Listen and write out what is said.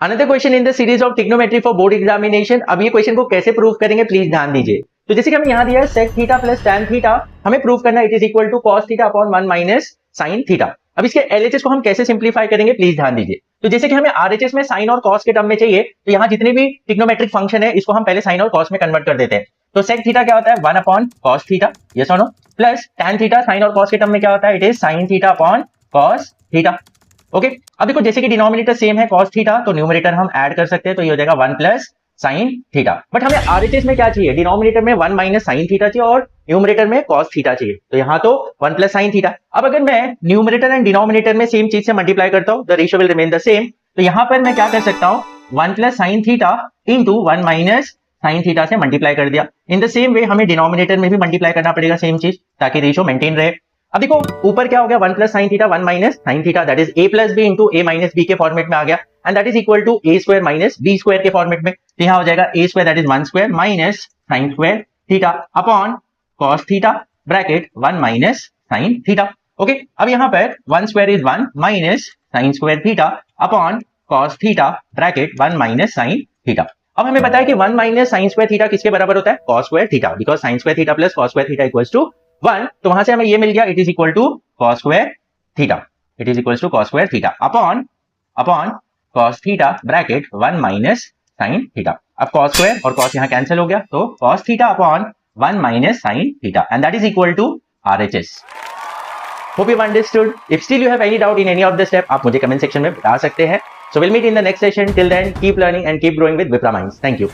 Another question in the series of trigonometry for board examination. अब ये question को कैसे प्रूव करेंगे प्लीज ध्यान दीजिए। तो जैसे कि हमें यहाँ दिया है sec theta plus tan theta, हमें प्रूव करना है it is equal to cos theta upon 1 minus sin theta. अब इसके LHS को हम कैसे सिंप्लीफाई करेंगे प्लीज ध्यान दीजिए। तो जैसे कि हमें RHS में sin और cos के टर्म में चाहिए, तो यहाँ जितने भी ट्रिग्नोमेट्रिक फंक्शन है इसको हम पहले sin और cos में कन्वर्ट कर देते हैं। तो sec थीटा क्या होता है 1 अपॉन cos थीटा, यस और no, plus tan theta sin और cos के टर्म में क्या होता है, it is sin theta upon cos theta. Okay, अब देखो जैसे कि डिनोमिनेटर सेम है cos थीटा, तो न्यूमरेटर हम ऐड कर सकते हैं, तो ये हो जाएगा 1 प्लस sin थीटा। बट हमें RHS में क्या चाहिए, डिनोमिनेटर में 1 माइनस sin थीटा चाहिए और न्यूमरेटर में cos थीटा चाहिए, तो यहाँ तो 1 प्लस sin थीटा। अब अगर मैं न्यूमरेटर एंड डिनोमिनेटर में सेम चीज से मल्टीप्लाई करता हूँ, the ratio will remain the same, तो यहाँ पर मैं क्या कर सकता हूँ 1 plus sin theta into 1 minus sin theta से मल्टीप्लाई कर दिया। इन द सेम वे हमें डिनोमिनेटर में भी मल्टीप्लाई करना पड़ेगा सेम चीज, ताकि रेशियो मेंटेन रहे। अब देखो ऊपर क्या हो गया 1 plus sin theta 1 minus sin theta, that is a plus B into a minus B के फॉर्मेट में आ गया, and that is equal to a square minus b square के फॉर्मेट में। तो यहाँ हो जाएगा a square that is 1 square minus sin square theta upon cos theta bracket 1 minus sin theta. Okay, अब यहाँ पर 1 square is 1 minus sin square theta upon cos theta bracket 1 minus sin theta. अब हमें पता है कि 1 माइनस sin स्क्वायर थीटा किसके बराबर होता है, cos square theta, because sin square theta plus cos square theta equals to 1, तो वहां से हमें ये मिल गया it is equal to cos square theta, it is equals to cos square theta upon cos theta bracket 1 minus sin theta. अब cos square और cos यहाँ कैंसिल हो गया, तो cos theta upon 1 minus sin theta, and that is equal to RHS। Hope you understood. If still you have any doubt in any of the step, आप मुझे comment section में बता सकते हैं। So will meet in the next session, till then keep learning and keep growing with Vipra minds. Thank you.